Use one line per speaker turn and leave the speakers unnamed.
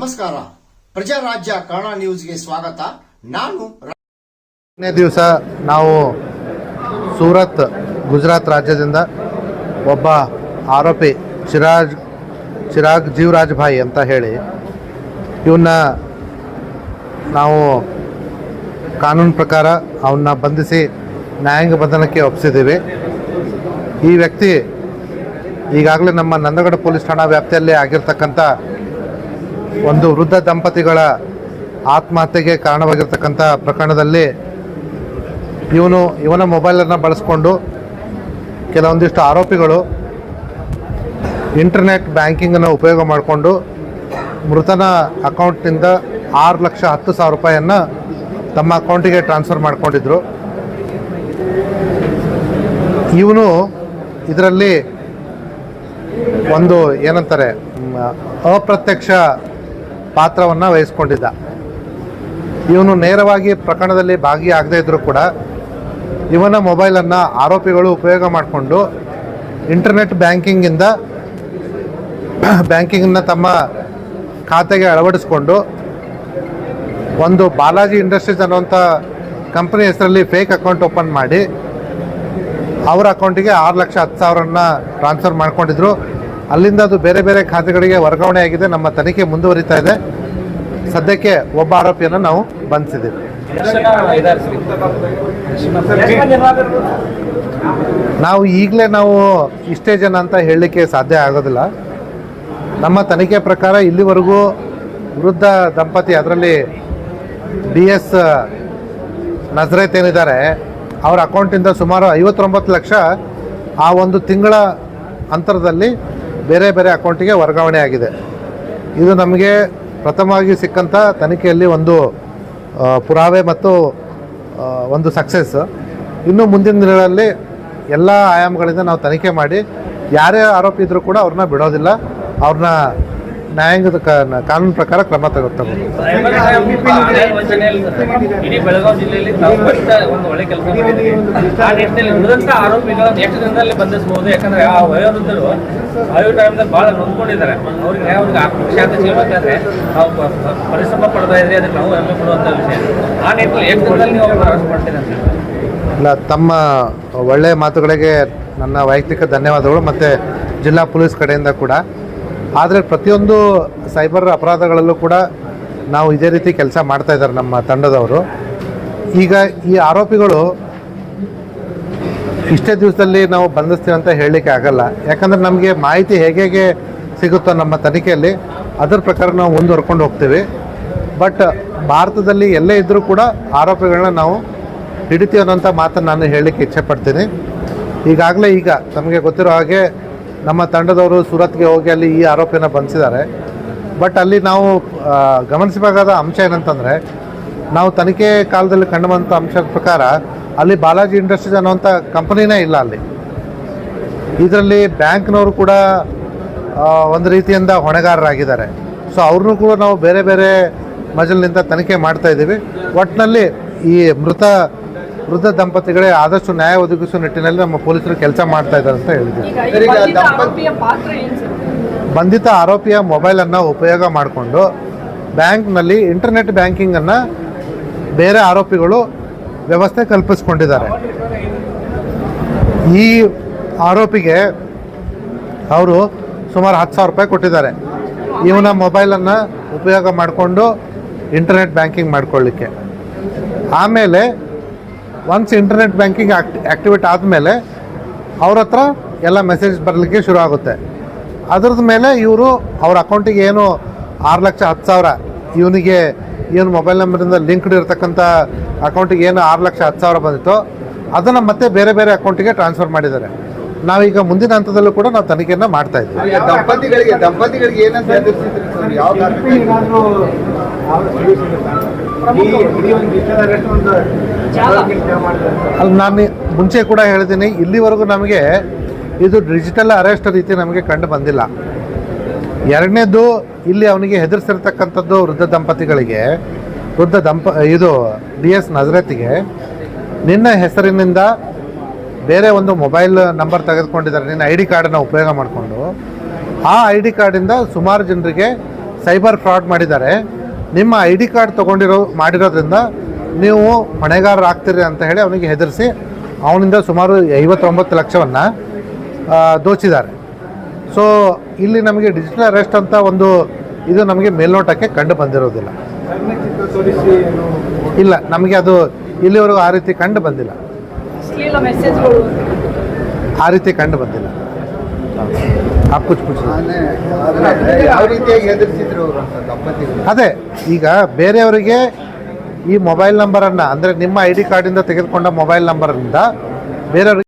ನಮಸ್ಕಾರ. ಪ್ರಜಾರಾಜ್ಯ ಕನ್ನಡ ನ್ಯೂಸ್ಗೆ ಸ್ವಾಗತ. ನಾನು
ದಿವಸ ನಾವು ಸೂರತ್ ಗುಜರಾತ್ ರಾಜ್ಯದಿಂದ ಒಬ್ಬ ಆರೋಪಿ ಚಿರಾಗ್ ಜೀವರಾಜ್ ಭಾಯಿ ಅಂತ ಹೇಳಿ ಇವನ್ನ ನಾವು ಕಾನೂನು ಪ್ರಕಾರ ಅವನ್ನ ಬಂಧಿಸಿ ನ್ಯಾಯಾಂಗ ಬಂಧನಕ್ಕೆ ಒಪ್ಪಿಸಿದ್ದೀವಿ. ಈ ವ್ಯಕ್ತಿ ಈಗಾಗಲೇ ನಮ್ಮ ನಂದಗಡ ಪೊಲೀಸ್ ಠಾಣಾ ವ್ಯಾಪ್ತಿಯಲ್ಲಿ ಆಗಿರ್ತಕ್ಕಂಥ ಒಂದು ವೃದ್ಧ ದಂಪತಿಗಳ ಆತ್ಮಹತ್ಯೆಗೆ ಕಾರಣವಾಗಿರ್ತಕ್ಕಂಥ ಪ್ರಕರಣದಲ್ಲಿ ಇವನ ಮೊಬೈಲನ್ನು ಬಳಸ್ಕೊಂಡು ಕೆಲವೊಂದಿಷ್ಟು ಆರೋಪಿಗಳು ಇಂಟರ್ನೆಟ್ ಬ್ಯಾಂಕಿಂಗನ್ನು ಉಪಯೋಗ ಮಾಡಿಕೊಂಡು ಮೃತನ ಅಕೌಂಟ್ನಿಂದ 6,10,000 ರೂಪಾಯಿಯನ್ನು ತಮ್ಮ ಅಕೌಂಟಿಗೆ ಟ್ರಾನ್ಸ್ಫರ್ ಮಾಡ್ಕೊಂಡಿದ್ರು. ಇವನು ಇದರಲ್ಲಿ ಒಂದು ಏನಂತಾರೆ ಅಪ್ರತ್ಯಕ್ಷ ಪಾತ್ರವನ್ನು ವಹಿಸ್ಕೊಂಡಿದ್ದ. ಇವನು ನೇರವಾಗಿ ಪ್ರಕರಣದಲ್ಲಿ ಭಾಗಿಯಾಗದೇ ಇದ್ದರೂ ಕೂಡ ಇವನ ಮೊಬೈಲನ್ನು ಆರೋಪಿಗಳು ಉಪಯೋಗ ಮಾಡಿಕೊಂಡು ಇಂಟರ್ನೆಟ್ ಬ್ಯಾಂಕಿಂಗನ್ನು ತಮ್ಮ ಖಾತೆಗೆ ಅಳವಡಿಸ್ಕೊಂಡು ಒಂದು ಬಾಲಾಜಿ ಇಂಡಸ್ಟ್ರೀಸ್ ಅನ್ನುವಂಥ ಕಂಪ್ನಿ ಹೆಸರಲ್ಲಿ ಫೇಕ್ ಅಕೌಂಟ್ ಓಪನ್ ಮಾಡಿ ಅವರ ಅಕೌಂಟಿಗೆ 6,10,000 ಟ್ರಾನ್ಸ್ಫರ್ ಮಾಡ್ಕೊಂಡಿದ್ರು. ಅಲ್ಲಿಂದ ಅದು ಬೇರೆ ಬೇರೆ ಖಾತೆಗಳಿಗೆ ವರ್ಗಾವಣೆ ಆಗಿದೆ. ನಮ್ಮ ತನಿಖೆ ಮುಂದುವರಿತಾ ಇದೆ. ಸದ್ಯಕ್ಕೆ ಒಬ್ಬ ಆರೋಪಿಯನ್ನು ನಾವು ಬಂಧಿಸಿದ್ದೀವಿ. ನಾವು ಈಗಲೇ ಇಷ್ಟೇ ಜನ ಅಂತ ಹೇಳಲಿಕ್ಕೆ ಸಾಧ್ಯ ಆಗೋದಿಲ್ಲ. ನಮ್ಮ ತನಿಖೆ ಪ್ರಕಾರ ಇಲ್ಲಿವರೆಗೂ ವೃದ್ಧ ದಂಪತಿ, ಅದರಲ್ಲಿ DS ನಜರೇತ್ ಏನಿದ್ದಾರೆ, ಅವರ ಅಕೌಂಟಿಂದ ಸುಮಾರು 59 ಲಕ್ಷ ಆ ಒಂದು ತಿಂಗಳ ಅಂತರದಲ್ಲಿ ಬೇರೆ ಬೇರೆ ಅಕೌಂಟಿಗೆ ವರ್ಗಾವಣೆ ಆಗಿದೆ. ಇದು ನಮಗೆ ಪ್ರಥಮವಾಗಿ ಸಿಕ್ಕಂಥ ತನಿಖೆಯಲ್ಲಿ ಒಂದು ಪುರಾವೆ ಮತ್ತು ಒಂದು ಸಕ್ಸಸ್. ಇನ್ನು ಮುಂದಿನ ದಿನಗಳಲ್ಲಿ ಎಲ್ಲ ಆಯಾಮಗಳಿಂದ ನಾವು ತನಿಖೆ ಮಾಡಿ ಯಾರೇ ಆರೋಪಿ ಇದ್ದರೂ ಕೂಡ ಅವ್ರನ್ನ ಬಿಡೋದಿಲ್ಲ. ಅವ್ರನ್ನ ನ್ಯಾಯಾಂಗದ ಕಾನೂನು ಪ್ರಕಾರ ಕ್ರಮ ತಗೋತಾರೆ.
ಇಡೀ ಬೆಳಗಾವಿ ಜಿಲ್ಲೆಯಲ್ಲಿ ಒಂದು ಒಳ್ಳೆ ಕೆಲಸ ಮಾಡಿದ್ದೀವಿ. ಆ ನಿಟ್ಟಿನಲ್ಲಿ ಉಳಿದಂಥ ಆರೋಪಿಗಳನ್ನು ಎಷ್ಟು ದಿನದಲ್ಲಿ ಬಂಧಿಸಬಹುದು? ಯಾಕಂದ್ರೆ ಆ ವಯೋವೃದ್ಧರು ಟೈಮ್ದಲ್ಲಿ ಭಾಳ ನೊಂದ್ಕೊಂಡಿದ್ದಾರೆ. ಅವ್ರಿಗೆ ಆತ್ಮವಿಶ್ವಾಸ ಸಿಗಬೇಕಾದ್ರೆ ನಾವು ಪರಿಶ್ರಮ ಪಡ್ತಾ ಇದ್ರೆ ಅದಕ್ಕೆ ನಾವು ಹೆಮ್ಮೆ ಪಡುವಂಥ ವಿಷಯ. ಆ ನಿಟ್ಟಿನಲ್ಲಿ ಎಷ್ಟು ದಿನದಲ್ಲಿ ನೀವು ಅವ್ರನ್ನ ಅರೆಸ್ಟ್ ಮಾಡ್ತೀರಿ ಅಂತ
ಇಲ್ಲ, ತಮ್ಮ ಒಳ್ಳೆಯ ಮಾತುಗಳಿಗೆ ನನ್ನ ವೈಯಕ್ತಿಕ ಧನ್ಯವಾದಗಳು ಮತ್ತು ಜಿಲ್ಲಾ ಪೊಲೀಸ್ ಕಡೆಯಿಂದ ಕೂಡ. ಆದರೆ ಪ್ರತಿಯೊಂದು ಸೈಬರ್ ಅಪರಾಧಗಳಲ್ಲೂ ಕೂಡ ನಾವು ಇದೇ ರೀತಿ ಕೆಲಸ ಮಾಡ್ತಾ ಇದ್ದಾರೆ ನಮ್ಮ ತಂಡದವರು. ಈಗ ಈ ಆರೋಪಿಗಳು ಇಷ್ಟೇ ದಿವಸದಲ್ಲಿ ನಾವು ಬಂಧಿಸ್ತೀವಿ ಅಂತ ಹೇಳಲಿಕ್ಕೆ ಆಗಲ್ಲ. ಯಾಕಂದರೆ ನಮಗೆ ಮಾಹಿತಿ ಹೇಗೆ ಸಿಗುತ್ತೋ ನಮ್ಮ ತನಿಖೆಯಲ್ಲಿ ಅದರ ಪ್ರಕಾರ ನಾವು ಮುಂದುವರ್ಕೊಂಡು ಹೋಗ್ತೀವಿ. ಬಟ್ ಭಾರತದಲ್ಲಿ ಎಲ್ಲೇ ಇದ್ದರೂ ಕೂಡ ಆರೋಪಿಗಳನ್ನ ನಾವು ಹಿಡಿತೀವಿ ಅನ್ನೋಂಥ ಮಾತನ್ನು ನಾನು ಹೇಳಲಿಕ್ಕೆ ಇಚ್ಛೆಪಡ್ತೀನಿ. ಈಗಾಗಲೇ ತಮಗೆ ಗೊತ್ತಿರೋ ಹಾಗೆ ನಮ್ಮ ತಂಡದವರು ಸೂರತ್ಗೆ ಹೋಗಿ ಅಲ್ಲಿ ಈ ಆರೋಪಿಯನ್ನು ಬಂಧಿಸಿದ್ದಾರೆ. ಬಟ್ ಅಲ್ಲಿ ನಾವು ಗಮನಿಸಬೇಕಾದ ಅಂಶ ಏನಂತಂದರೆ, ನಾವು ತನಿಖೆ ಕಾಲದಲ್ಲಿ ಕಂಡುಬಂಥ ಅಂಶದ ಪ್ರಕಾರ ಅಲ್ಲಿ ಬಾಲಾಜಿ ಇಂಡಸ್ಟ್ರೀಸ್ ಅನ್ನೋಂಥ ಕಂಪನಿನೇ ಇಲ್ಲ ಅಲ್ಲಿ. ಇದರಲ್ಲಿ ಬ್ಯಾಂಕ್ನವರು ಕೂಡ ಒಂದು ರೀತಿಯಿಂದ ಹೊಣೆಗಾರರಾಗಿದ್ದಾರೆ. ಸೊ ಅವ್ರನ್ನೂ ಕೂಡ ನಾವು ಬೇರೆ ಬೇರೆ ಮಜಲಿನಿಂದ ತನಿಖೆ ಮಾಡ್ತಾಯಿದ್ದೀವಿ. ಒಟ್ಟಿನಲ್ಲಿ ಈ ವೃದ್ಧ ದಂಪತಿಗಳೇ ಆದಷ್ಟು ನ್ಯಾಯ ಒದಗಿಸುವ ನಿಟ್ಟಿನಲ್ಲಿ ನಮ್ಮ ಪೊಲೀಸರು ಕೆಲಸ ಮಾಡ್ತಾ ಇದ್ದಾರೆ ಅಂತ ಹೇಳಿದ್ದೀವಿ. ಬಂಧಿತ ಆರೋಪಿಯ ಮೊಬೈಲನ್ನು ಉಪಯೋಗ ಮಾಡಿಕೊಂಡು ಬ್ಯಾಂಕ್ನಲ್ಲಿ ಇಂಟರ್ನೆಟ್ ಬ್ಯಾಂಕಿಂಗನ್ನು ಬೇರೆ ಆರೋಪಿಗಳು ವ್ಯವಸ್ಥೆ ಕಲ್ಪಿಸ್ಕೊಂಡಿದ್ದಾರೆ. ಈ ಆರೋಪಿಗೆ ಅವರು ಸುಮಾರು 10,000 ರೂಪಾಯಿ ಕೊಟ್ಟಿದ್ದಾರೆ ಇವನ ಮೊಬೈಲನ್ನು ಉಪಯೋಗ ಮಾಡಿಕೊಂಡು ಇಂಟರ್ನೆಟ್ ಬ್ಯಾಂಕಿಂಗ್ ಮಾಡ್ಕೊಳ್ಳಿಕ್ಕೆ. ಆಮೇಲೆ ಒನ್ಸ್ ಇಂಟರ್ನೆಟ್ ಬ್ಯಾಂಕಿಂಗ್ ಆ್ಯಕ್ಟಿವೇಟ್ ಆದಮೇಲೆ ಅವ್ರ ಹತ್ರ ಎಲ್ಲ ಮೆಸೇಜ್ ಬರಲಿಕ್ಕೆ ಶುರು ಆಗುತ್ತೆ. ಅದ್ರದ್ದು ಮೇಲೆ ಇವರು ಅವ್ರ ಅಕೌಂಟಿಗೆ ಏನು 6,10,000 ಇವನ ಮೊಬೈಲ್ ನಂಬರಿಂದ ಲಿಂಕ್ಡ್ ಇರತಕ್ಕಂಥ ಅಕೌಂಟಿಗೆ ಏನು 6,10,000 ಬಂದಿತ್ತೋ ಅದನ್ನು ಮತ್ತೆ ಬೇರೆ ಬೇರೆ ಅಕೌಂಟಿಗೆ ಟ್ರಾನ್ಸ್ಫರ್ ಮಾಡಿದ್ದಾರೆ. ನಾವೀಗ ಮುಂದಿನ ಹಂತದಲ್ಲೂ ಕೂಡ ನಾವು ತನಿಖೆಯನ್ನು ಮಾಡ್ತಾ ಇದ್ದೀವಿ.
ದಂಪತಿಗಳಿಗೆ ಏನಂತ
ಅಲ್ಲಿ ನಾನು ಮುಂಚೆ ಕೂಡ ಹೇಳಿದ್ದೀನಿ, ಇಲ್ಲಿವರೆಗೂ ನಮಗೆ ಇದು ಡಿಜಿಟಲ್ ಅರೆಸ್ಟ್ ರೀತಿ ನಮಗೆ ಕಂಡು ಬಂದಿಲ್ಲ. ಎರಡನೇದು, ಇಲ್ಲಿ ಅವನಿಗೆ ಹೆದರಿಸಿರ್ತಕ್ಕಂಥದ್ದು ಇದು DS ನಜರೇತಿಗೆ ನಿನ್ನ ಹೆಸರಿನಿಂದ ಬೇರೆ ಒಂದು ಮೊಬೈಲ್ ನಂಬರ್ ತೆಗೆದುಕೊಂಡಿದ್ದಾರೆ, ನಿನ್ನ ID ಕಾರ್ಡನ್ನು ಉಪಯೋಗ ಮಾಡಿಕೊಂಡು. ಆ ID ಕಾರ್ಡಿಂದ ಸುಮಾರು ಜನರಿಗೆ ಸೈಬರ್ ಫ್ರಾಡ್ ಮಾಡಿದ್ದಾರೆ, ನಿಮ್ಮ ಐ ಡಿ ಕಾರ್ಡ್ ಮಾಡಿರೋದ್ರಿಂದ ನೀವು ಹೊಣೆಗಾರರಾಗ್ತೀರಿ ಅಂತ ಹೇಳಿ ಅವನಿಗೆ ಹೆದರಿಸಿ ಅವನಿಂದ ಸುಮಾರು 59 ಲಕ್ಷವನ್ನು ದೋಚಿದ್ದಾರೆ. ಸೊ ಇಲ್ಲಿ ನಮಗೆ ಡಿಜಿಟಲ್ ಅರೆಸ್ಟ್ ಅಂತ ಒಂದು ಇದು ನಮಗೆ ಮೇಲ್ನೋಟಕ್ಕೆ ಕಂಡು ಬಂದಿರೋದಿಲ್ಲ. ಇಲ್ಲ, ನಮಗೆ ಅದು ಇಲ್ಲಿವರೆಗೂ ಆ ರೀತಿ ಕಂಡು ಬಂದಿಲ್ಲ. ಆ ರೀತಿ ಕಂಡು ಬಂದಿಲ್ಲ.
ಯಾವ ರೀತಿಯಾಗಿ ಎದುರಿಸಿದ್ರು ಅವರು ಅಂತ ದಂಪತಿಗಳು?
ಅದೇ ಈಗ ಬೇರೆಯವರಿಗೆ ಈ ಮೊಬೈಲ್ ನಂಬರನ್ನು ಅಂದರೆ ನಿಮ್ಮ ಐ ಡಿ ಕಾರ್ಡಿಂದ ತೆಗೆದುಕೊಂಡ ಮೊಬೈಲ್ ನಂಬರಿಂದ ಬೇರೆಯವ್ರಿಗೆ